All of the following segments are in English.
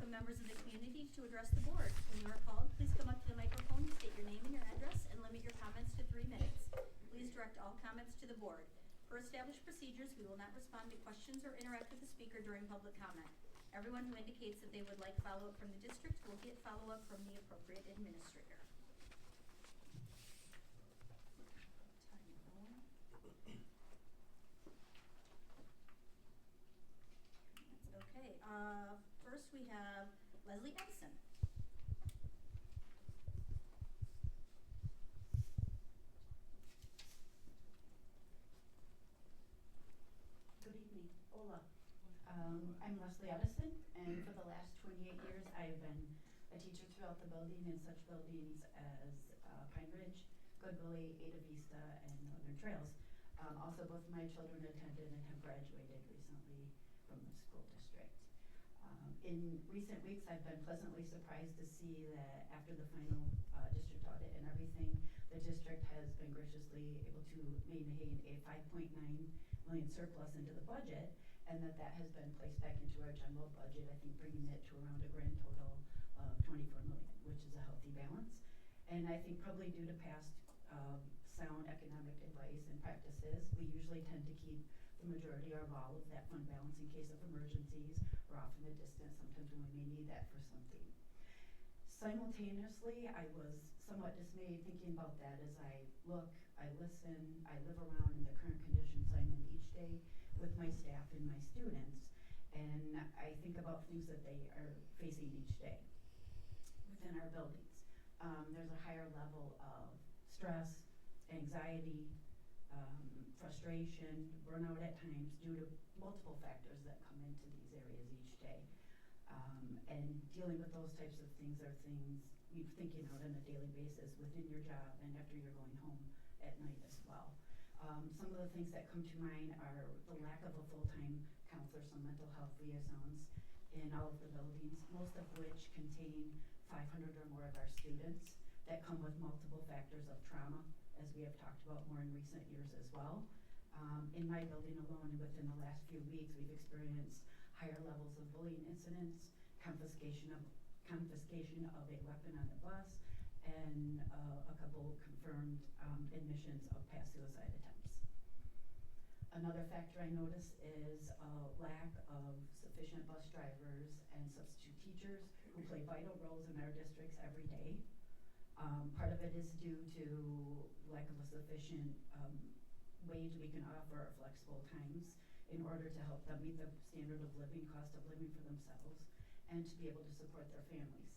welcome members of the community to address the board. When you are called, please come up to the microphone, state your name and your address, and limit your comments to 3 minutes. Please direct all comments to the board. Per established procedures, we will not respond to questions or interact with the speaker during public comment. Everyone who indicates that they would like follow-up from the district will get follow-up from the appropriate administrator. Okay, first we have Leslie Edison. Good evening. Hola. I'm Leslie Edison, and for the last 28 years I've been a teacher throughout the building in such buildings as Pine Ridge, Goodwillie, Ada Vista, and Northern Trails. Also, both of my children attended and have graduated recently from the school district. In recent weeks, I've been pleasantly surprised to see that after the final district audit and everything, the district has been graciously able to maintain a $5.9 million surplus into the budget, and that has been placed back into our general budget, I think bringing it to around a grand total of $24 million, which is a healthy balance. And I think probably due to past sound economic advice and practices, we usually tend to keep the majority of all of that fund balance in case of emergencies or off in the distance, sometimes when we may need that for something. Simultaneously, I was somewhat dismayed thinking about that as I look, I listen, I live around in the current conditions I'm in each day with my staff and my students, and I think about things that they are facing each day within our buildings. There's a higher level of stress, anxiety, frustration, burnout at times due to multiple factors that come into these areas each day. And dealing with those types of things are things you're thinking out on a daily basis within your job and after you're going home at night as well. Some of the things that come to mind are the lack of a full-time counselor, some mental health liaisons in all of the buildings, most of which contain 500 or more of our students that come with multiple factors of trauma, as we have talked about more in recent years as well. In my building alone, within the last few weeks, we've experienced higher levels of bullying incidents, confiscation of a weapon on the bus, and a couple confirmed admissions of past suicide attempts. Another factor I notice is a lack of sufficient bus drivers and substitute teachers who play vital roles in our districts every day. Part of it is due to lack of a sufficient wage we can offer or flexible times in order to help them meet the standard of living, cost of living for themselves, and to be able to support their families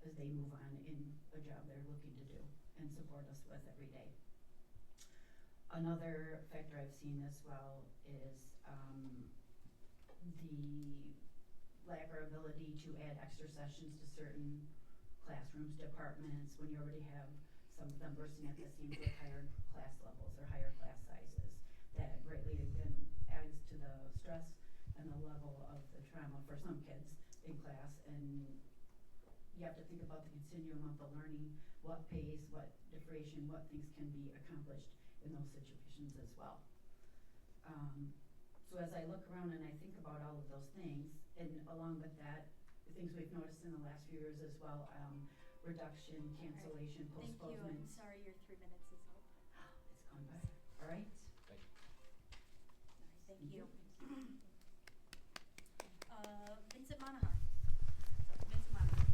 as they move on in a job they're looking to do and support us with every day. Another factor I've seen as well is the lack or ability to add extra sessions to certain classrooms, departments, when you already have some of them bursting at the seams with higher class levels or higher class sizes. That greatly again adds to the stress and the level of the trauma for some kids in class, and you have to think about the continuum of the learning, what pace, what duration, what things can be accomplished in those situations as well. So as I look around and I think about all of those things, and along with that, the things we've noticed in the last few years as well, reduction, cancellation, Thank you. postponement. I'm sorry, your 3 minutes is up. It's gone by. All right. Thank you. Thank you. Vincent Monahan. Vincent Monahan.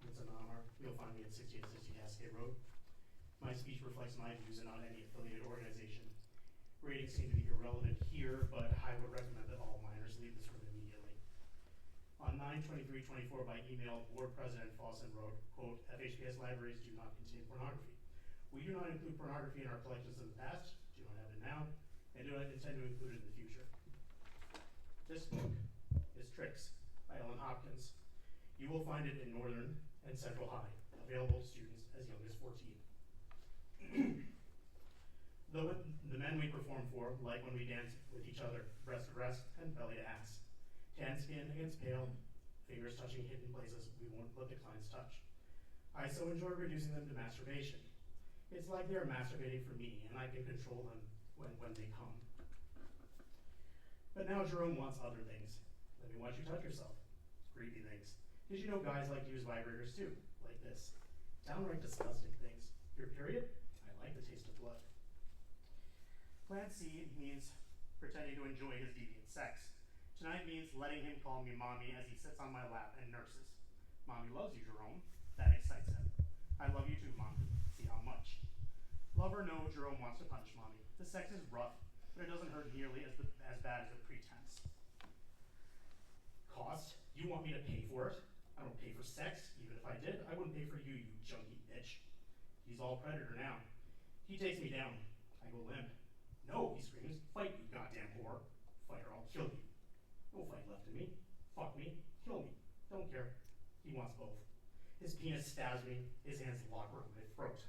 Vincent Monahan. You'll find me at 6060 Cascade Road. My speech reflects my views and not any affiliated organization. Ratings seem to be irrelevant here, but I would recommend that all minors leave this room immediately. On 9/23/24 by email, Board President Fawson wrote, quote, FHPS libraries do not contain pornography. We do not include pornography in our collections in the past, do not have it now, and do not intend to include it in the future. This book is Tricks by Ellen Hopkins. You will find it in Northern and Central High, available to students as young as 14. The men we perform for, like when we dance with each other, breast to breast and belly to ass. Tan skin against pale, fingers touching hidden places we won't let the clients touch. I so enjoy reducing them to masturbation. It's like they're masturbating for me, and I can control them when they come. But now Jerome wants other things. Let me watch you touch yourself. Creepy things. Did you know guys like to use vibrators too? Like this. Downright disgusting things. Your period? I like the taste of blood. Plant C means pretending to enjoy his deviant sex. Tonight means letting him call me mommy as he sits on my lap and nurses. Mommy loves you, Jerome. That excites him. I love you too, mommy. See how much. Love or no, Jerome wants to punish mommy. The sex is rough, but it doesn't hurt nearly as bad as the pretense. Cost? You want me to pay for it? I don't pay for sex. Even if I did, I wouldn't pay for you, you junkie bitch. He's all predator now. He takes me down. I go limp. No, he screams. Fight, you goddamn whore. Fight or I'll kill you. No fight left in me. Fuck me. Kill me. Don't care. He wants both. His penis stabs me. His hands lock around my throat.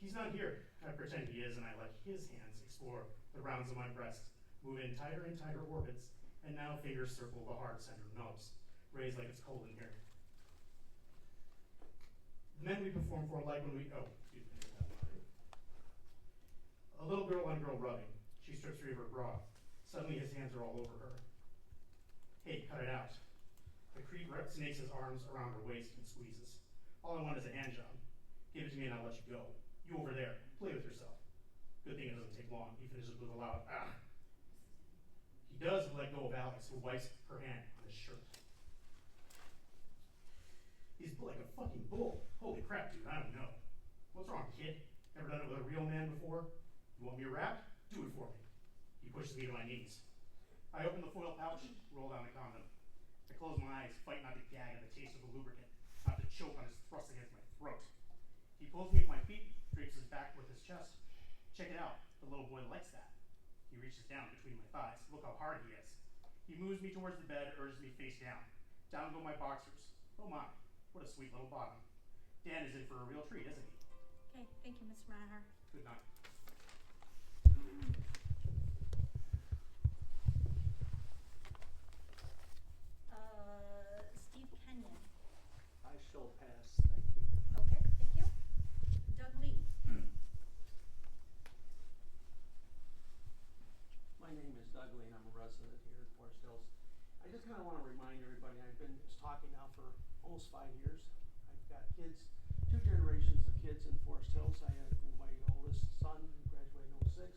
He's not here. I pretend he is, and I let his hands explore the rounds of my breast, move in tighter and tighter orbits, and now fingers circle the hard center knobs, raised like it's cold in here. The men we perform for like when we, a little girl on girl rubbing. She strips free of her bra. Suddenly his hands are all over her. Hey, cut it out. The creep snakes his arms around her waist and squeezes. All I want is a hand job. Give it to me and I'll let you go. You over there, play with yourself. Good thing it doesn't take long. He finishes with a loud ah. He does let go of Alex, who wipes her hand on his shirt. He's like a fucking bull. Holy crap, dude, I don't know. What's wrong, kid? Ever done it with a real man before? You want me to rap? Do it for me. He pushes me to my knees. I open the foil pouch, roll down the condom. I close my eyes, fight not to gag at the taste of the lubricant, not to choke on his thrust against my throat. He pulls me to my feet, drapes his back with his chest. Check it out, the little boy likes that. He reaches down between my thighs. Look how hard he is. He moves me towards the bed, urges me face down. Down go my boxers. Oh my, what a sweet little bottom. Dan is in for a real treat, isn't he? Okay, thank you, Mr. Maher. Good night. Steve Kenyon. I shall pass, thank you. Okay, thank you. Doug Lee. My name is Doug Lee and I'm a resident here in Forest Hills. I just kind of want to remind everybody, I've been talking now for almost 5 years. I've got kids, 2 generations of kids in Forest Hills. I have my oldest son who graduated in 06,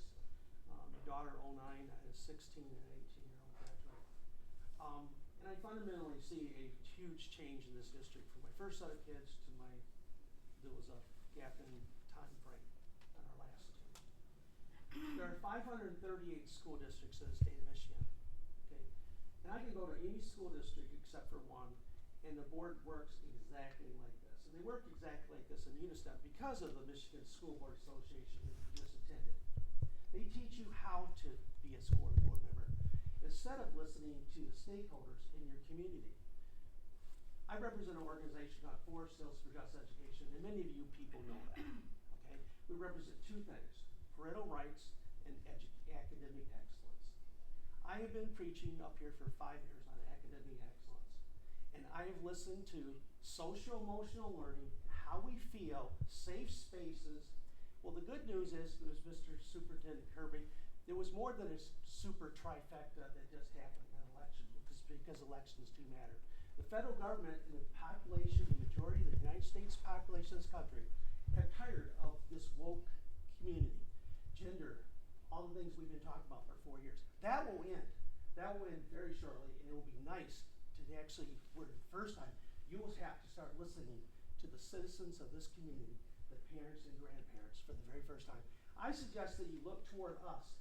my daughter 09, I had a 16 and an 18-year-old graduate. And I fundamentally see a huge change in this district from my first set of kids to there was a gap in time frame on our last two. There are 538 school districts in the state of Michigan, okay? And I can go to any school district except for one, and the board works exactly like this. And they work exactly like this in Unistep because of the Michigan School Board Association that you just attended. They teach you how to be a school board member instead of listening to the stakeholders in your community. I represent an organization called Forest Hills for Just Education, and many of you people know that, okay? We represent 2 things, parental rights and academic excellence. I have been preaching up here for 5 years on academic excellence, and I have listened to social-emotional learning, how we feel, safe spaces. Well, the good news is, Mr. Superintendent Kirby, there was more than a super trifecta that just happened in an election, because elections do matter. The federal government and the population, the majority of the United States population of this country, are tired of this woke community, gender, all the things we've been talking about for 4 years. That will end. That will end very shortly, and it will be nice to actually, for the first time, you will have to start listening to the citizens of this community, the parents and grandparents, for the very first time. I suggest that you look toward us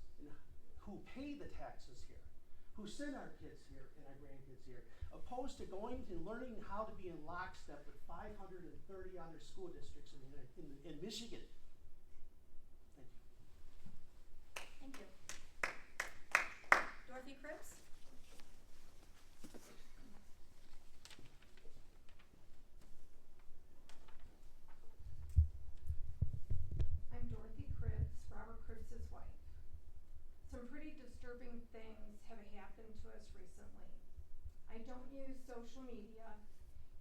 who pay the taxes here, who send our kids here and our grandkids here, opposed to going and learning how to be in lockstep with 530 other school districts in Michigan. Thank you. Thank you. Dorothy Cripps. I'm Dorothy Cripps, Robert Cripps's wife. Some pretty disturbing things have happened to us recently. I don't use social media,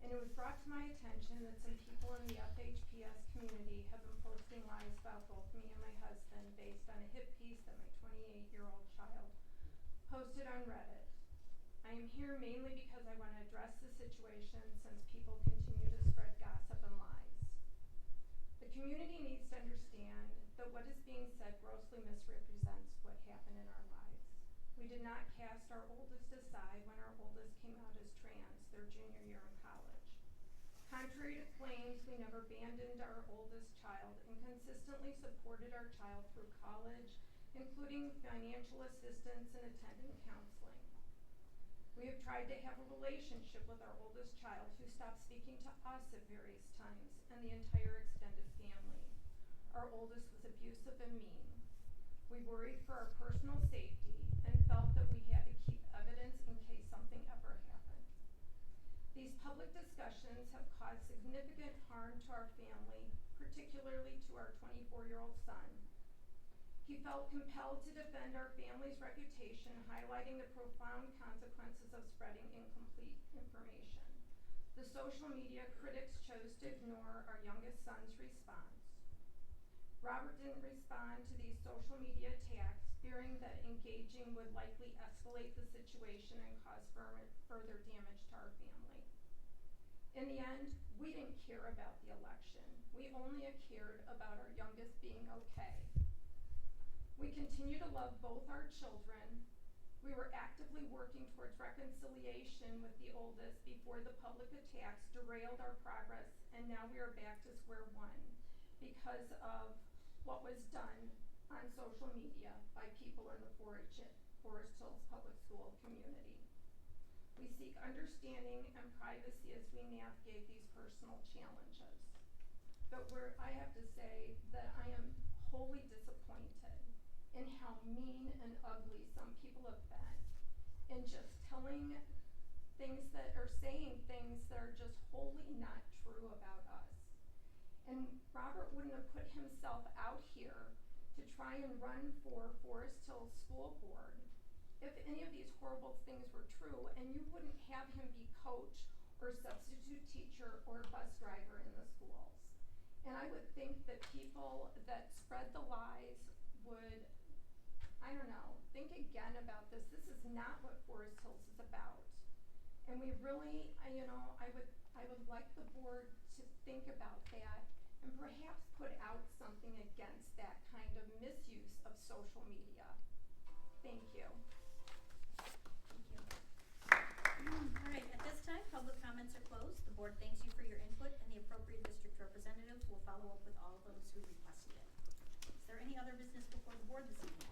and it was brought to my attention that some people in the FHPS community have been posting lies about both me and my husband based on a hit piece that my 28-year-old child posted on Reddit. I am here mainly because I want to address the situation since people continue to spread gossip and lies. The community needs to understand that what is being said grossly misrepresents what happened in our lives. We did not cast our oldest aside when our oldest came out as trans their junior year in college. Contrary to claims, we never abandoned our oldest child and consistently supported our child through college, including financial assistance and attending counseling. We have tried to have a relationship with our oldest child who stopped speaking to us at various times and the entire extended family. Our oldest was abusive and mean. We worried for our personal safety and felt that we had to keep evidence in case something ever happened. These public discussions have caused significant harm to our family, particularly to our 24-year-old son. He felt compelled to defend our family's reputation, highlighting the profound consequences of spreading incomplete information. The social media critics chose to ignore our youngest son's response. Robert didn't respond to these social media attacks, fearing that engaging would likely escalate the situation and cause further damage to our family. In the end, we didn't care about the election. We only cared about our youngest being okay. We continue to love both our children. We were actively working towards reconciliation with the oldest before the public attacks derailed our progress, and now we are back to square one because of what was done on social media by people in the Forest Hills Public School community. We seek understanding and privacy as we navigate these personal challenges. But I have to say that I am wholly disappointed in how mean and ugly some people have been in just telling things that are saying things that are just wholly not true about us. And Robert wouldn't have put himself out here to try and run for Forest Hills School Board if any of these horrible things were true, and you wouldn't have him be coach or substitute teacher or bus driver in the schools. And I would think that people that spread the lies would, I don't know, think again about this. This is not what Forest Hills is about. And we really, I would like the board to think about that and perhaps put out something against that kind of misuse of social media. Thank you. Thank you. All right, at this time, public comments are closed. The board thanks you for your input, and the appropriate district representative will follow up with all those who requested it. Is there any other business before the board this evening?